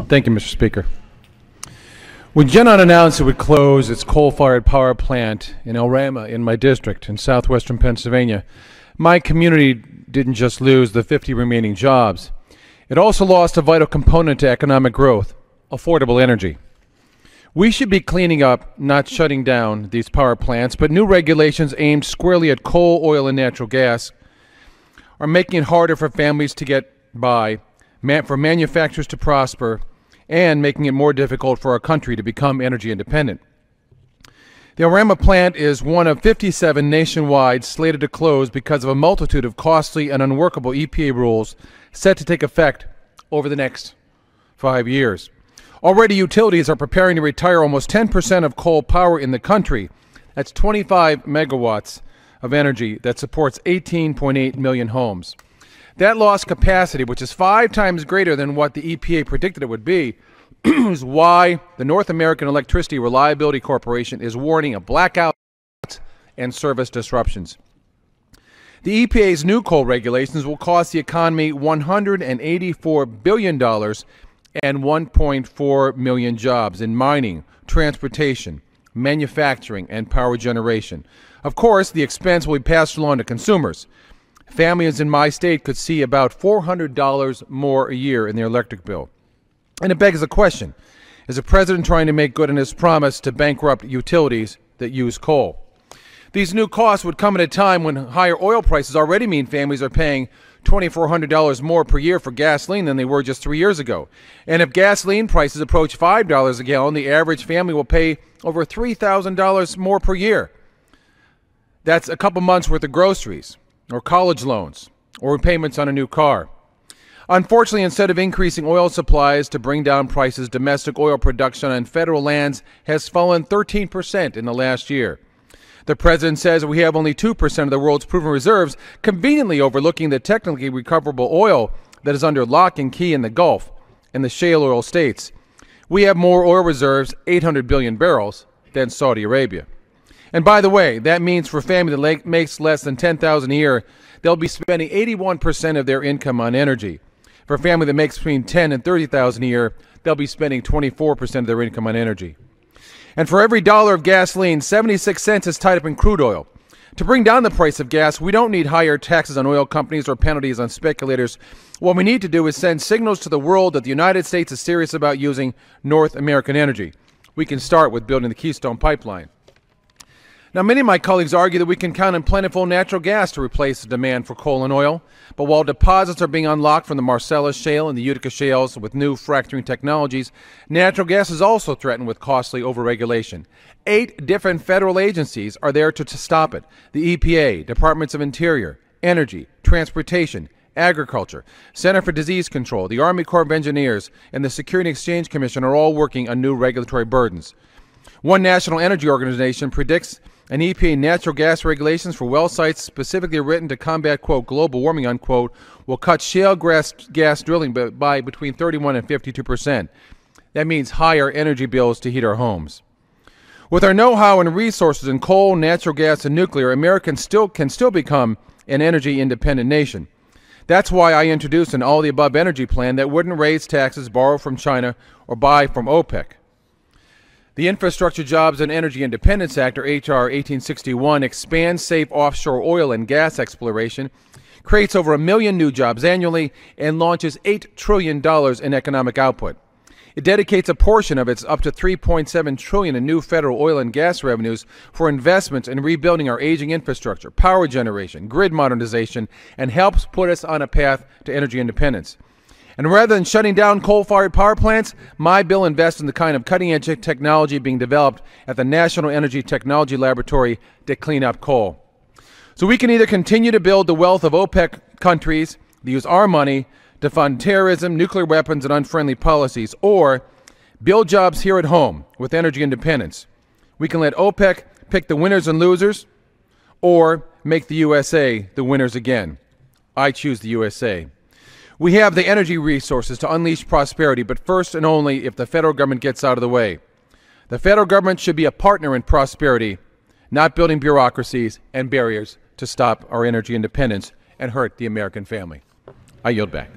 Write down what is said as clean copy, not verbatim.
Thank you, Mr. Speaker. When GenOn announced it would close its coal-fired power plant in El Rama in my district in southwestern Pennsylvania, my community didn't just lose the 50 remaining jobs. It also lost a vital component to economic growth, affordable energy. We should be cleaning up, not shutting down, these power plants, but new regulations aimed squarely at coal, oil, and natural gas are making it harder for families to get by, for manufacturers to prosper, and making it more difficult for our country to become energy independent. The El Rama plant is one of 57 nationwide slated to close because of a multitude of costly and unworkable EPA rules set to take effect over the next 5 years. Already, utilities are preparing to retire almost 10% of coal power in the country. That's 25 megawatts of energy that supports 18.8 million homes. That lost capacity, which is 5 times greater than what the EPA predicted it would be, is why the North American Electricity Reliability Corporation is warning of blackouts and service disruptions. The EPA's new coal regulations will cost the economy $184 billion and 1.4 million jobs in mining, transportation, manufacturing, and power generation. Of course, the expense will be passed along to consumers. Families in my state could see about $400 more a year in their electric bill. And it begs the question, is the president trying to make good on his promise to bankrupt utilities that use coal? These new costs would come at a time when higher oil prices already mean families are paying $2,400 more per year for gasoline than they were just 3 years ago. And if gasoline prices approach $5 a gallon, the average family will pay over $3,000 more per year. That's a couple months' worth of groceries, or college loans, or repayments on a new car. Unfortunately, instead of increasing oil supplies to bring down prices, domestic oil production on federal lands has fallen 13% in the last year. The president says we have only 2% of the world's proven reserves, conveniently overlooking the technically recoverable oil that is under lock and key in the Gulf and the shale oil states. We have more oil reserves, 800 billion barrels, than Saudi Arabia. And by the way, that means for a family that makes less than $10,000 a year, they'll be spending 81% of their income on energy. For a family that makes between $10,000 and $30,000 a year, they'll be spending 24% of their income on energy. And for every dollar of gasoline, 76 cents is tied up in crude oil. To bring down the price of gas, we don't need higher taxes on oil companies or penalties on speculators. What we need to do is send signals to the world that the United States is serious about using North American energy. We can start with building the Keystone Pipeline. Now, many of my colleagues argue that we can count on plentiful natural gas to replace the demand for coal and oil. But while deposits are being unlocked from the Marcellus Shale and the Utica Shales with new fracturing technologies, natural gas is also threatened with costly overregulation. 8 different federal agencies are there to stop it. The EPA, Departments of Interior, Energy, Transportation, Agriculture, Center for Disease Control, the Army Corps of Engineers, and the Security and Exchange Commission are all working on new regulatory burdens. One national energy organization predicts an EPA natural gas regulations for well sites specifically written to combat, quote, global warming, unquote, will cut shale gas drilling by between 31 and 52%. That means higher energy bills to heat our homes. With our know-how and resources in coal, natural gas, and nuclear, Americans can still become an energy independent nation. That's why I introduced an all-the-above energy plan that wouldn't raise taxes, borrow from China, or buy from OPEC. The Infrastructure Jobs and Energy Independence Act, or H.R. 1861, expands safe offshore oil and gas exploration, creates over 1 million new jobs annually, and launches $8 trillion in economic output. It dedicates a portion of its up to $3.7 trillion in new federal oil and gas revenues for investments in rebuilding our aging infrastructure, power generation, grid modernization, and helps put us on a path to energy independence. And rather than shutting down coal-fired power plants, my bill invests in the kind of cutting-edge technology being developed at the National Energy Technology Laboratory to clean up coal. So we can either continue to build the wealth of OPEC countries that use our money to fund terrorism, nuclear weapons, and unfriendly policies, or build jobs here at home with energy independence. We can let OPEC pick the winners and losers, or make the USA the winners again. I choose the USA. We have the energy resources to unleash prosperity, but first and only if the federal government gets out of the way. The federal government should be a partner in prosperity, not building bureaucracies and barriers to stop our energy independence and hurt the American family. I yield back.